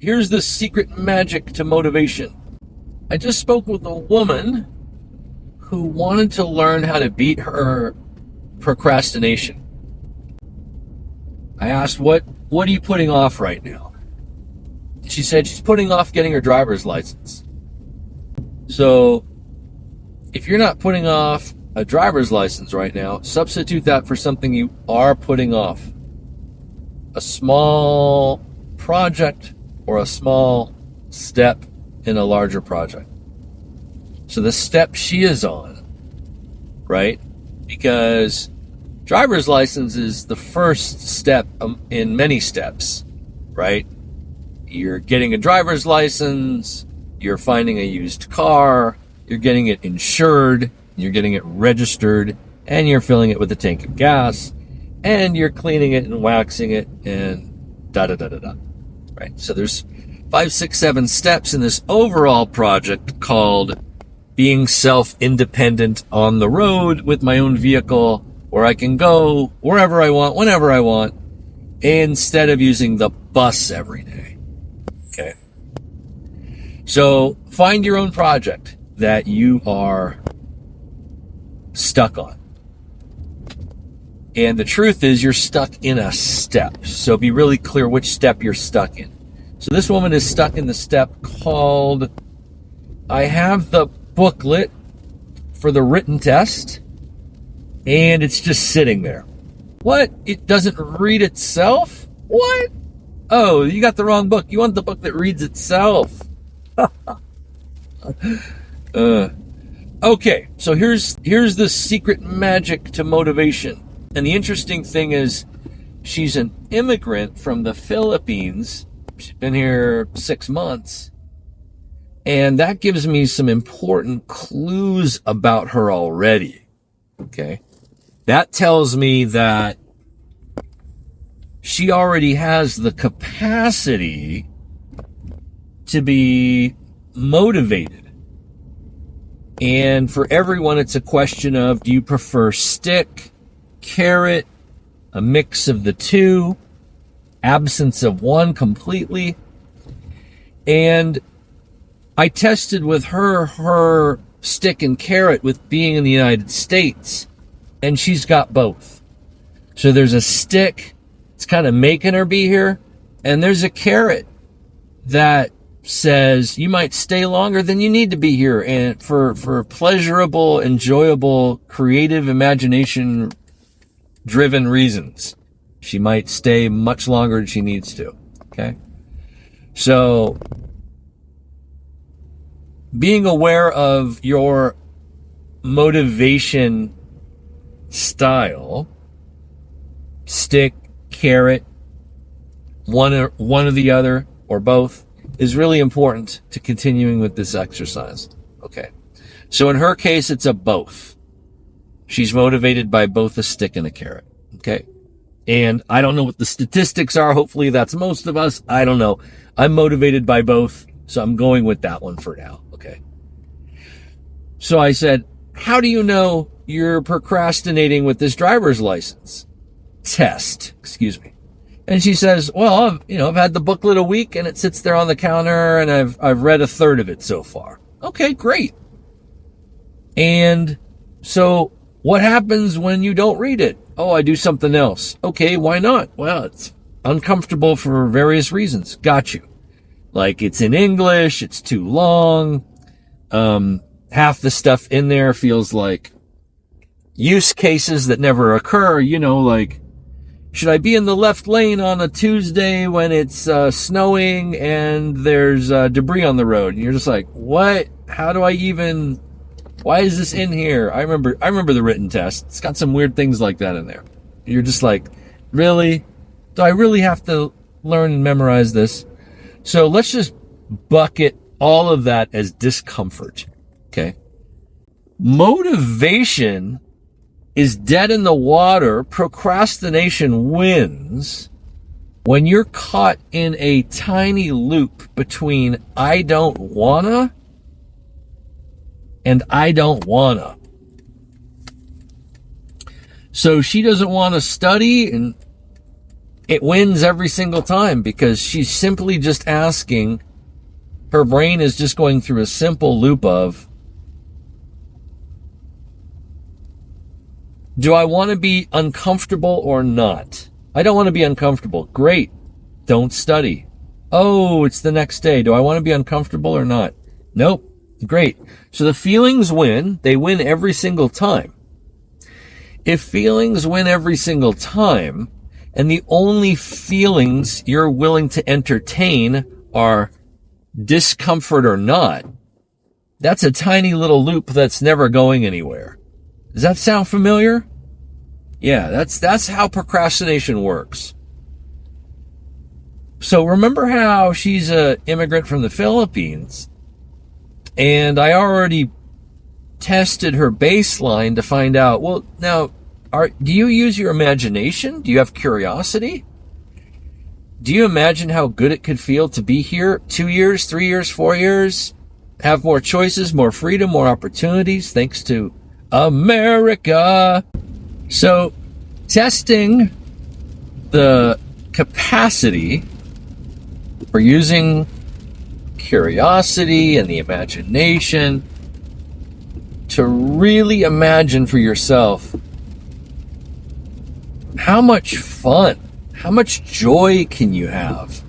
here's the secret magic to motivation. I just spoke with a woman who wanted to learn how to beat her procrastination. I asked, what are you putting off right now? She said she's putting off getting her driver's license. So if you're not putting off a driver's license right now, substitute that for something you are putting off. A small project or a small step in a larger project. So the step she is on, right? Because driver's license is the first step in many steps, right? You're getting a driver's license, you're finding a used car, you're getting it insured, you're getting it registered, and you're filling it with a tank of gas, and you're cleaning it and waxing it, and da-da-da-da-da, right? So there's 5, 6, 7 steps in this overall project called being self-independent on the road with my own vehicle, where I can go wherever I want, whenever I want, instead of using the bus every day. Okay. So find your own project that you are stuck on. And the truth is you're stuck in a step. So be really clear which step you're stuck in. So this woman is stuck in the step called, I have the booklet for the written test, and it's just sitting there. What? It doesn't read itself? What? Oh, you got the wrong book. You want the book that reads itself. Okay, so here's the secret magic to motivation. And the interesting thing is, she's an immigrant from the Philippines. She's been here 6 months. And that gives me some important clues about her already. Okay. That tells me that she already has the capacity to be motivated. And for everyone, it's a question of, do you prefer stick, carrot, a mix of the two, absence of one completely? And I tested with her stick and carrot with being in the United States, and she's got both. So there's a stick, it's kind of making her be here, and there's a carrot that says you might stay longer than you need to be here, and for pleasurable, enjoyable, creative, imagination-driven reasons. She might stay much longer than she needs to, okay? So being aware of your motivation style, stick, carrot, one or the other, or both, is really important to continuing with this exercise. Okay. So in her case, it's a both. She's motivated by both a stick and a carrot. Okay. And I don't know what the statistics are. Hopefully that's most of us. I don't know. I'm motivated by both, so I'm going with that one for now. Okay. So I said, how do you know you're procrastinating with this driver's license test? Excuse me. And she says, well, I've had the booklet a week and it sits there on the counter and I've read a third of it so far. Okay, great. And so what happens when you don't read it? Oh, I do something else. Okay, why not? Well, it's uncomfortable for various reasons. Got you. Like it's in English, it's too long. Half the stuff in there feels like use cases that never occur, like, should I be in the left lane on a Tuesday when it's snowing and there's debris on the road? And you're just like, what? How do I even, why is this in here? I remember the written test. It's got some weird things like that in there. You're just like, really? Do I really have to learn and memorize this? So let's just bucket all of that as discomfort. Okay. Motivation is dead in the water. Procrastination wins when you're caught in a tiny loop between I don't wanna and I don't wanna. So she doesn't want to study, and it wins every single time because she's simply just asking, her brain is just going through a simple loop of, do I want to be uncomfortable or not? I don't want to be uncomfortable. Great. Don't study. Oh, it's the next day. Do I want to be uncomfortable or not? Nope. Great. So the feelings win. They win every single time. If feelings win every single time, and the only feelings you're willing to entertain are discomfort or not, that's a tiny little loop that's never going anywhere. Does that sound familiar? Yeah, that's how procrastination works. So remember how she's an immigrant from the Philippines, and I already tested her baseline to find out, well, now, do you use your imagination? Do you have curiosity? Do you imagine how good it could feel to be here 2 years, 3 years, 4 years, have more choices, more freedom, more opportunities, thanks to America? So, testing the capacity for using curiosity and the imagination to really imagine for yourself how much fun, how much joy can you have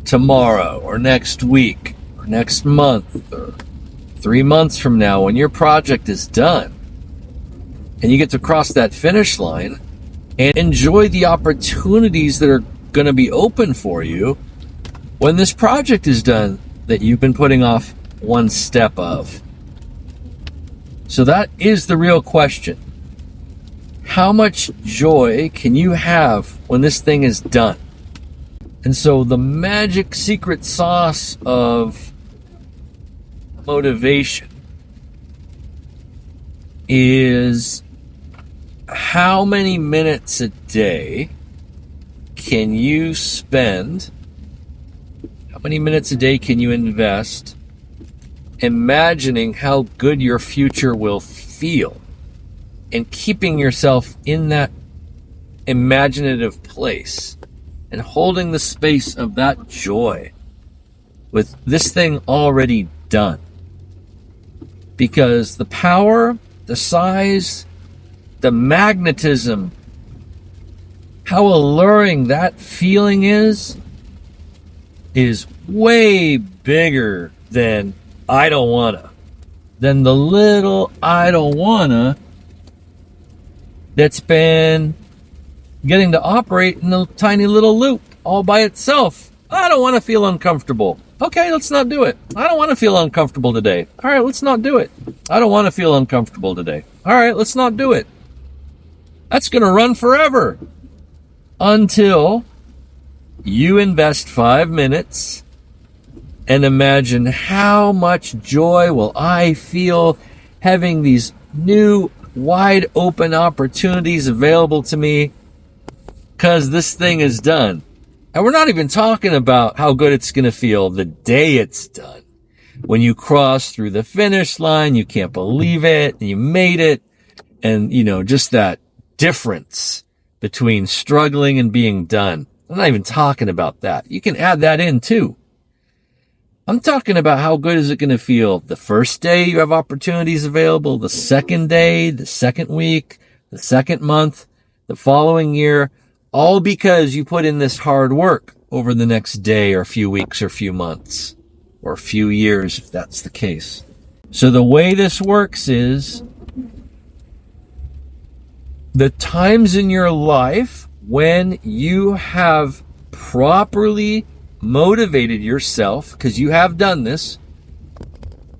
tomorrow or next week or next month or 3 months from now when your project is done and you get to cross that finish line and enjoy the opportunities that are going to be open for you when this project is done that you've been putting off one step of. So that is the real question. How much joy can you have when this thing is done? And so the magic secret sauce of motivation is how many minutes a day can you spend, how many minutes a day can you invest imagining how good your future will feel and keeping yourself in that imaginative place and holding the space of that joy with this thing already done. Because the power, the size, the magnetism, how alluring that feeling is way bigger than I don't wanna. Than the little I don't wanna that's been getting to operate in a tiny little loop all by itself. I don't want to feel uncomfortable. Okay, let's not do it. I don't want to feel uncomfortable today. All right, let's not do it. I don't want to feel uncomfortable today. All right, let's not do it. That's going to run forever until you invest 5 minutes and imagine how much joy will I feel having these new wide open opportunities available to me because this thing is done. And we're not even talking about how good it's going to feel the day it's done. When you cross through the finish line, you can't believe it, and you made it. And, just that difference between struggling and being done. I'm not even talking about that. You can add that in too. I'm talking about how good is it going to feel the first day you have opportunities available, the second day, the second week, the second month, the following year, all because you put in this hard work over the next day or a few weeks or a few months or a few years, if that's the case. So the way this works is the times in your life when you have properly motivated yourself, because you have done this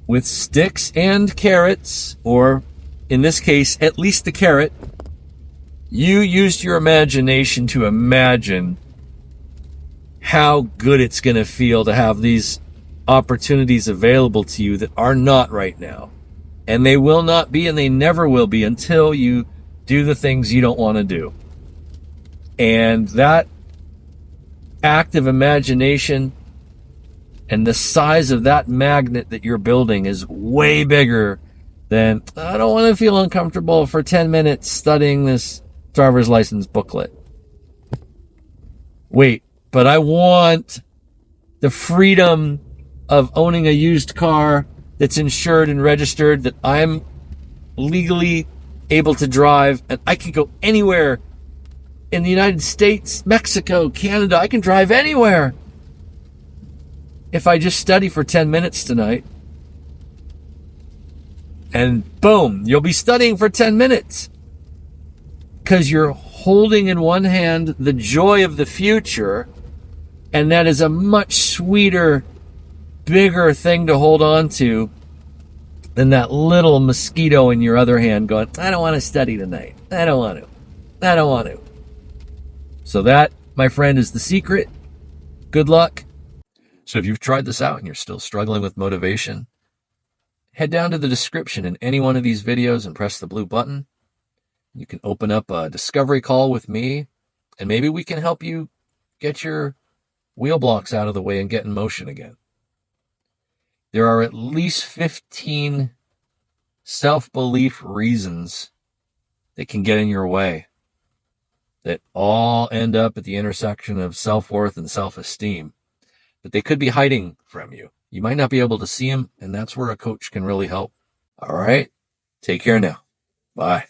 with sticks and carrots, or in this case, at least the carrot. You used your imagination to imagine how good it's going to feel to have these opportunities available to you that are not right now. And they will not be, and they never will be until you do the things you don't want to do. And that act of imagination and the size of that magnet that you're building is way bigger than, I don't want to feel uncomfortable for 10 minutes studying this driver's license booklet. Wait, but I want the freedom of owning a used car that's insured and registered, that I'm legally able to drive, and I can go anywhere in the United States, Mexico, Canada. I can drive anywhere if I just study for 10 minutes tonight. And boom, you'll be studying for 10 minutes because you're holding in one hand the joy of the future, and that is a much sweeter, bigger thing to hold on to than that little mosquito in your other hand going, I don't want to study tonight. I don't want to. So that, my friend, is the secret. Good luck. So if you've tried this out and you're still struggling with motivation, head down to the description in any one of these videos and press the blue button. You can open up a discovery call with me, and maybe we can help you get your wheel blocks out of the way and get in motion again. There are at least 15 self-belief reasons that can get in your way, that all end up at the intersection of self-worth and self-esteem, but they could be hiding from you. You might not be able to see them, and that's where a coach can really help. All right, take care now. Bye.